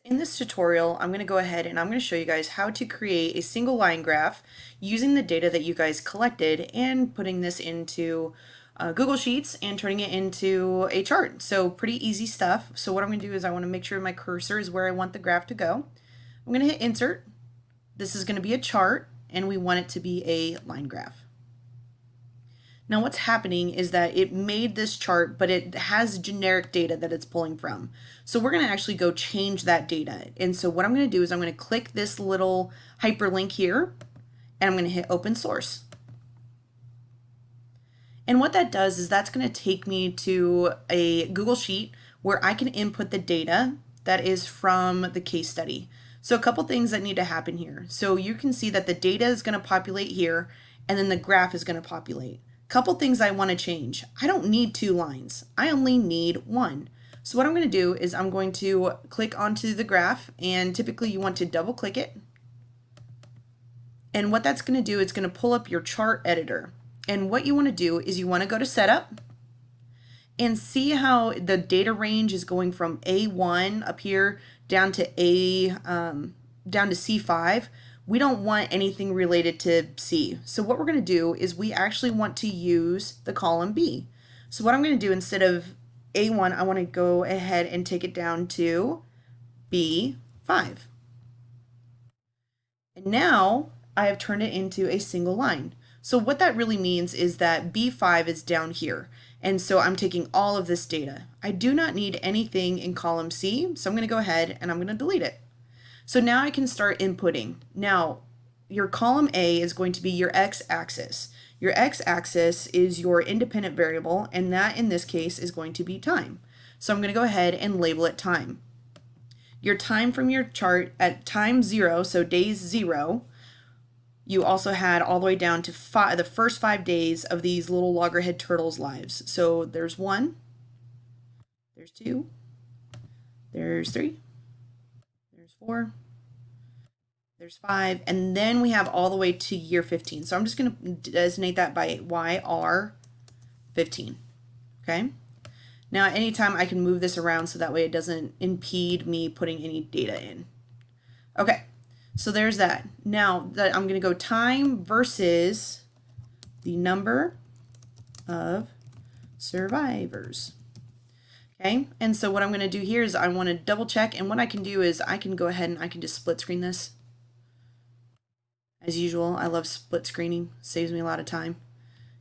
In this tutorial, I'm going to go ahead and I'm going to show you guys how to create a single line graph using the data that you guys collected and putting this into Google Sheets and turning it into a chart. So pretty easy stuff. So what I'm going to do is I want to make sure my cursor is where I want the graph to go. I'm going to hit insert. This is going to be a chart and we want it to be a line graph. Now what's happening is that it made this chart, but it has generic data that it's pulling from. So we're going to actually go change that data. And so what I'm going to do is I'm going to click this little hyperlink here, and I'm going to hit open source. And what that does is that's going to take me to a Google Sheet where I can input the data that is from the case study. So a couple things that need to happen here. So you can see that the data is going to populate here, and then the graph is going to populate. Couple things I want to change. I don't need 2 lines. I only need 1. So what I'm going to do is I'm going to click onto the graph, and typically you want to double click it. And what that's going to do, it's going to pull up your chart editor. And what you want to do is you want to go to setup and see how the data range is going from A1 up here down to down to C5. We don't want anything related to C. So what we're going to do is we actually want to use the column B. So what I'm going to do, instead of A1, I want to go ahead and take it down to B5. And now I have turned it into a single line. So what that really means is that B5 is down here. And so I'm taking all of this data. I do not need anything in column C, so I'm going to go ahead and I'm going to delete it. So now I can start inputting. Now, your column A is going to be your x-axis. Your x-axis is your independent variable, and that in this case is going to be time. So I'm going to go ahead and label it time. Your time from your chart at time 0, so days 0, you also had all the way down to the first 5 days of these little loggerhead turtles' lives. So there's 1, there's 2, there's 3, there's 4, there's 5, and then we have all the way to year 15. So I'm just going to designate that by YR15. Okay. Now at any time I can move this around so that way it doesn't impede me putting any data in. Okay. So there's that. Now that I'm going to go time versus the number of survivors. Okay, and so what I'm going to do here is I want to double check, and what I can do is I can go ahead and I can just split screen this. As usual, I love split screening, saves me a lot of time.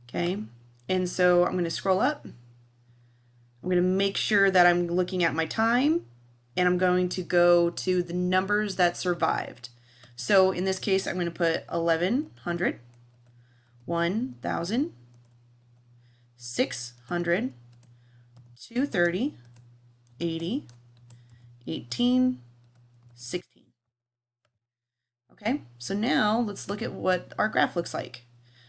Okay, and so I'm going to scroll up. I'm going to make sure that I'm looking at my time, and I'm going to go to the numbers that survived. So in this case, I'm going to put 1100, 1000, 600, 230, 80, 18, 16. Okay, so now let's look at what our graph looks like.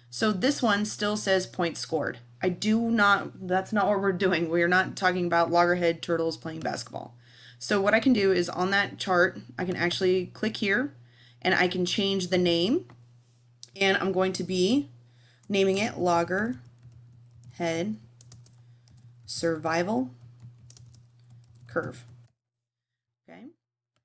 So this one still says points scored. That's not what we're doing. We're not talking about loggerhead turtles playing basketball. So what I can do is on that chart, I can actually click here and I can change the name, and I'm going to be naming it Loggerhead Survival Curve. Okay,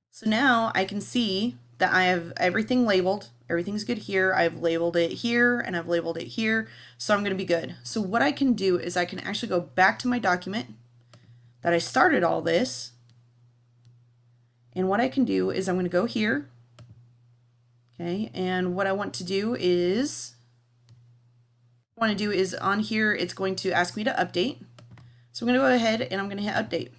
so now I can see that I have everything labeled. Everything's good here. I've labeled it here and I've labeled it here, so I'm going to be good. So what I can do is I can actually go back to my document that I started all this, and what I can do is I'm going to go here. Okay, and what I want to do is on here, it's going to ask me to update. So I'm going to go ahead and I'm going to hit update.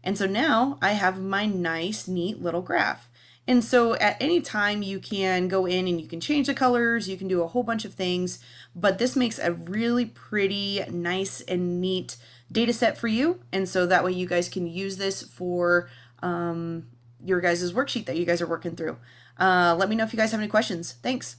And so now I have my nice, neat little graph. And so at any time you can go in and you can change the colors, you can do a whole bunch of things, but this makes a really pretty, nice and neat data set for you. And so that way you guys can use this for your guys' worksheet that you guys are working through. Let me know if you guys have any questions. Thanks.